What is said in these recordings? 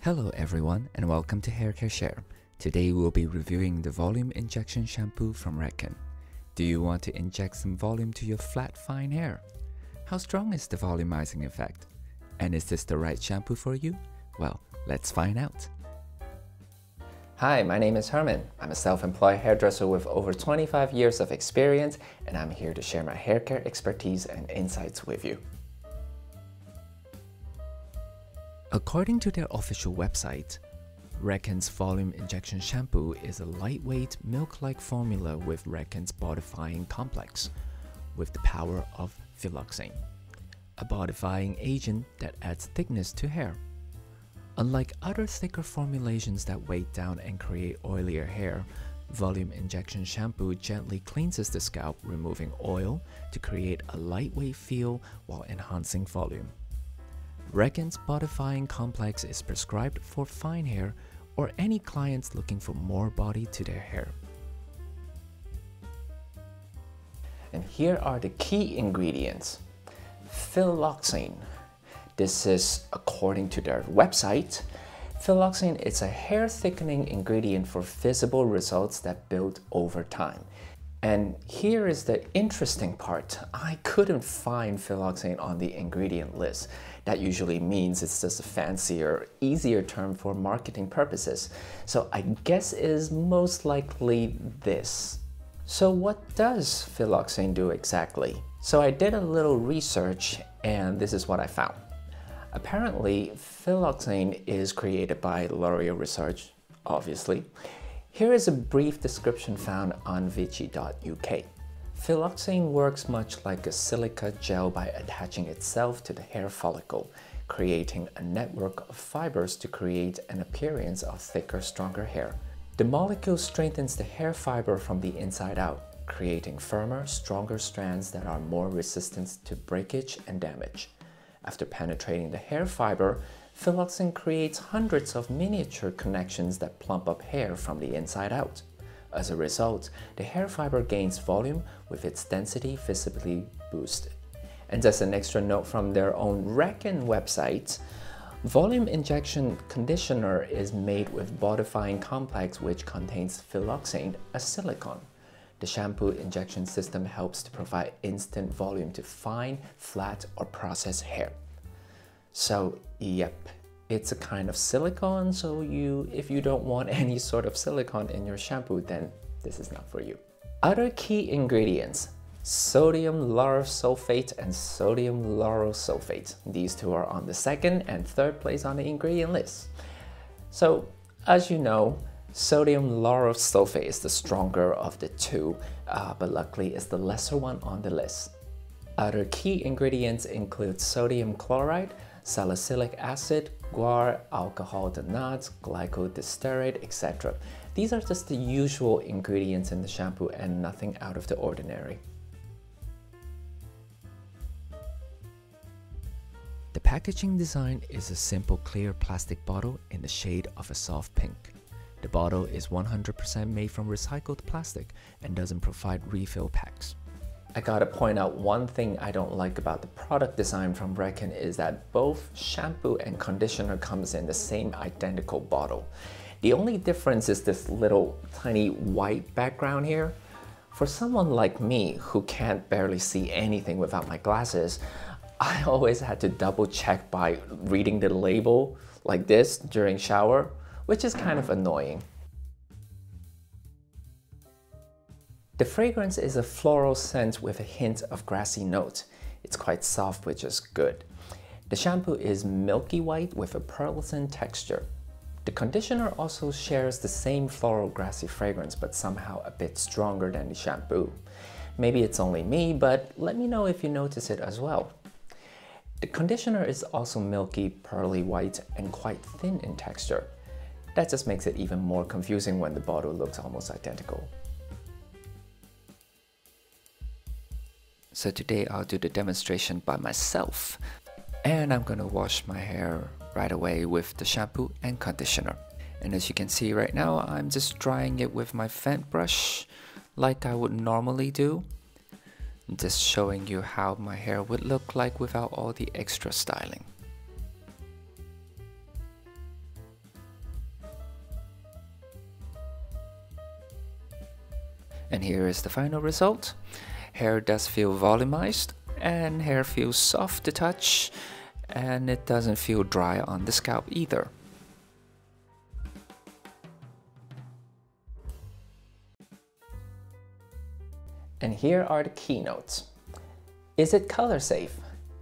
Hello everyone and welcome to HairCareShare. Today we'll be reviewing the volume injection shampoo from Redken. Do you want to inject some volume to your flat fine hair? How strong is the volumizing effect? And is this the right shampoo for you? Well, let's find out. Hi, my name is Herman. I'm a self-employed hairdresser with over 25 years of experience, and I'm here to share my hair care expertise and insights with you. According to their official website, Redken's volume injection shampoo is a lightweight, milk-like formula with Redken's bodifying complex, with the power of phylloxane, a bodifying agent that adds thickness to hair. Unlike other thicker formulations that weight down and create oilier hair, volume injection shampoo gently cleanses the scalp, removing oil to create a lightweight feel while enhancing volume. Redken's bodifying complex is prescribed for fine hair or any clients looking for more body to their hair. And here are the key ingredients. Phylloxane. This is according to their website. Phylloxane is a hair thickening ingredient for visible results that build over time. And here is the interesting part. I couldn't find phylloxane on the ingredient list. That usually means it's just a fancier, easier term for marketing purposes. So I guess it is most likely this. So what does phylloxane do exactly? So I did a little research and this is what I found. Apparently, phylloxane is created by L'Oreal Research, obviously. Here is a brief description found on Vichy.uk. Phylloxane works much like a silica gel by attaching itself to the hair follicle, creating a network of fibers to create an appearance of thicker, stronger hair. The molecule strengthens the hair fiber from the inside out, creating firmer, stronger strands that are more resistant to breakage and damage. After penetrating the hair fiber, phylloxane creates hundreds of miniature connections that plump up hair from the inside out. As a result, the hair fiber gains volume with its density visibly boosted. And just an extra note from their own Redken website, volume injection conditioner is made with bodifying complex which contains phylloxane, a silicone. The shampoo injection system helps to provide instant volume to fine, flat, or processed hair. So, yep, it's a kind of silicone, so if you don't want any sort of silicone in your shampoo, then this is not for you. Other key ingredients: sodium lauryl sulfate and sodium lauryl sulfate. These two are on the second and third place on the ingredient list. So, as you know, sodium lauryl sulfate is the stronger of the two, but luckily it's the lesser one on the list. Other key ingredients include sodium chloride, salicylic acid, guar, alcohol denat, glycodisterate, etc. These are just the usual ingredients in the shampoo and nothing out of the ordinary. The packaging design is a simple clear plastic bottle in the shade of a soft pink. The bottle is 100% made from recycled plastic and doesn't provide refill packs. I gotta point out one thing I don't like about the product design from Redken is that both shampoo and conditioner comes in the same identical bottle. The only difference is this little tiny white background here. For someone like me who can't barely see anything without my glasses, I always had to double check by reading the label like this during shower, which is kind of annoying. The fragrance is a floral scent with a hint of grassy note. It's quite soft, which is good. The shampoo is milky white with a pearlescent texture. The conditioner also shares the same floral grassy fragrance, but somehow a bit stronger than the shampoo. Maybe it's only me, but let me know if you notice it as well. The conditioner is also milky, pearly white, and quite thin in texture. That just makes it even more confusing when the bottle looks almost identical. So today I'll do the demonstration by myself. And I'm gonna wash my hair right away with the shampoo and conditioner. And as you can see right now, I'm just drying it with my vent brush like I would normally do. Just showing you how my hair would look like without all the extra styling. And here is the final result. Hair does feel volumized, and hair feels soft to touch, and it doesn't feel dry on the scalp either. And here are the keynotes. Is it color safe?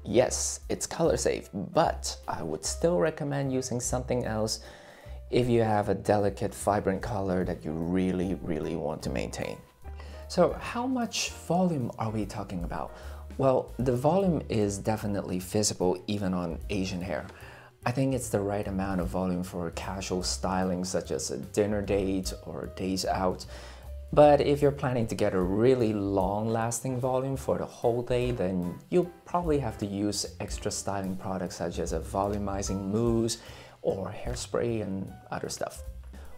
Yes, it's color safe, but I would still recommend using something else if you have a delicate, vibrant color that you really want to maintain. So how much volume are we talking about? Well, the volume is definitely visible even on Asian hair. I think it's the right amount of volume for casual styling such as a dinner date or days out. But if you're planning to get a really long-lasting volume for the whole day, then you'll probably have to use extra styling products such as a volumizing mousse or hairspray and other stuff.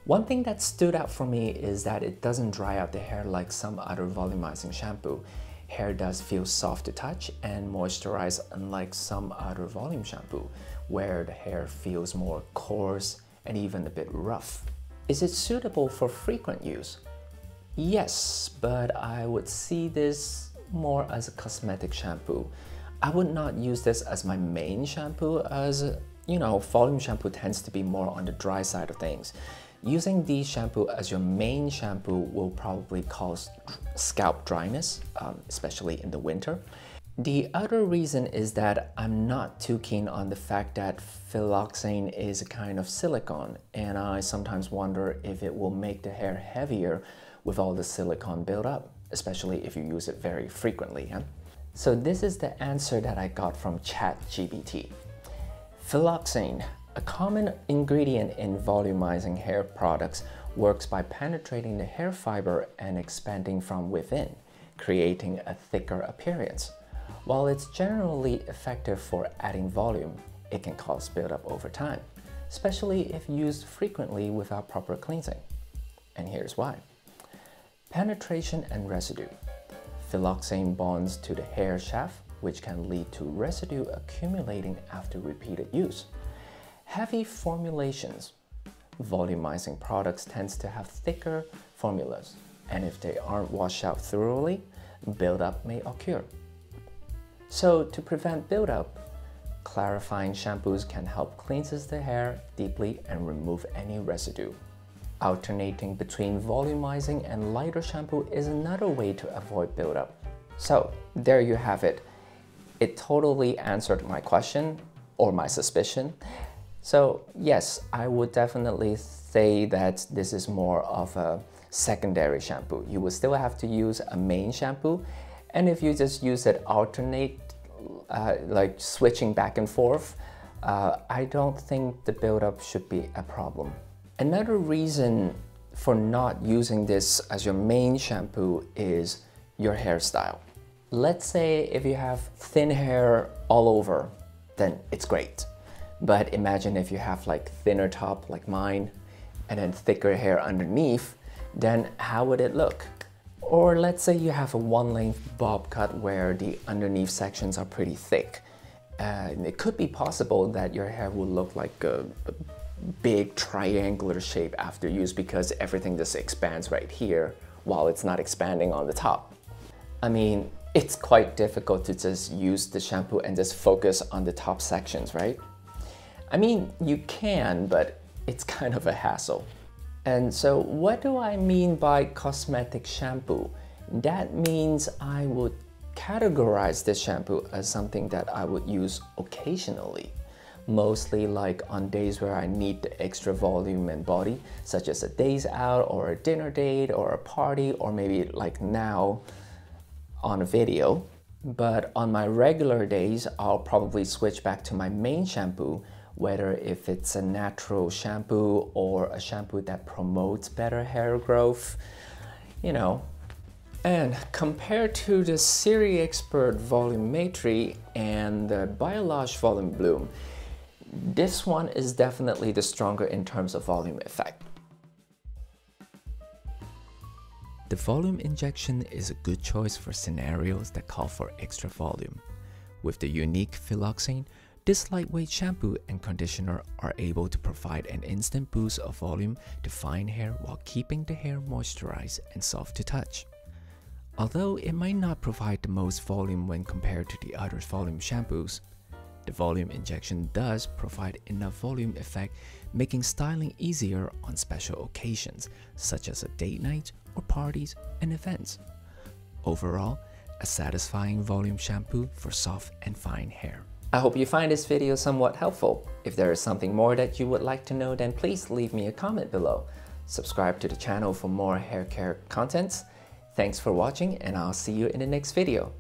One thing that stood out for me is that it doesn't dry out the hair like some other volumizing shampoo. Hair does feel soft to touch and moisturize, unlike some other volume shampoo, where the hair feels more coarse and even a bit rough. Is it suitable for frequent use? Yes, but I would see this more as a cosmetic shampoo. I would not use this as my main shampoo, as volume shampoo tends to be more on the dry side of things. Using this shampoo as your main shampoo will probably cause scalp dryness, especially in the winter. The other reason is that I'm not too keen on the fact that phylloxane is a kind of silicone, and I sometimes wonder if it will make the hair heavier with all the silicone buildup, especially if you use it very frequently. So this is the answer that I got from ChatGPT. Phylloxane, a common ingredient in volumizing hair products, works by penetrating the hair fiber and expanding from within, creating a thicker appearance. While it's generally effective for adding volume, it can cause buildup over time, especially if used frequently without proper cleansing. And here's why. Penetration and residue. Phylloxane bonds to the hair shaft, which can lead to residue accumulating after repeated use. Heavy formulations. Volumizing products tends to have thicker formulas, and if they aren't washed out thoroughly, buildup may occur. So to prevent buildup, clarifying shampoos can help cleanse the hair deeply and remove any residue. Alternating between volumizing and lighter shampoo is another way to avoid buildup. So there you have it. It totally answered my question or my suspicion. So yes, I would definitely say that this is more of a secondary shampoo. You will still have to use a main shampoo, and if you just use it alternate, like switching back and forth, I don't think the buildup should be a problem. Another reason for not using this as your main shampoo is your hairstyle. Let's say if you have thin hair all over, then it's great. But imagine if you have like thinner top like mine and then thicker hair underneath, then how would it look? Or let's say you have a one-length bob cut where the underneath sections are pretty thick. It could be possible that your hair will look like a big triangular shape after use because everything just expands right here while it's not expanding on the top. I mean, it's quite difficult to just use the shampoo and just focus on the top sections, right? I mean, you can, but it's kind of a hassle. And so what do I mean by cosmetic shampoo? That means I would categorize this shampoo as something that I would use occasionally. Mostly like on days where I need the extra volume and body, such as a days out or a dinner date or a party, or maybe like now on a video. But on my regular days, I'll probably switch back to my main shampoo, whether if it's a natural shampoo or a shampoo that promotes better hair growth, And compared to the Siri Expert Volumetry and the Biolage Volume Bloom, this one is definitely the stronger in terms of volume effect. The volume injection is a good choice for scenarios that call for extra volume. With the unique phylloxane, this lightweight shampoo and conditioner are able to provide an instant boost of volume to fine hair while keeping the hair moisturized and soft to touch. Although it might not provide the most volume when compared to the other volume shampoos, the volume injection does provide enough volume effect, making styling easier on special occasions such as a date night or parties and events. Overall, a satisfying volume shampoo for soft and fine hair. I hope you find this video somewhat helpful. If there is something more that you would like to know, then please leave me a comment below. Subscribe to the channel for more hair care contents. Thanks for watching, and I'll see you in the next video.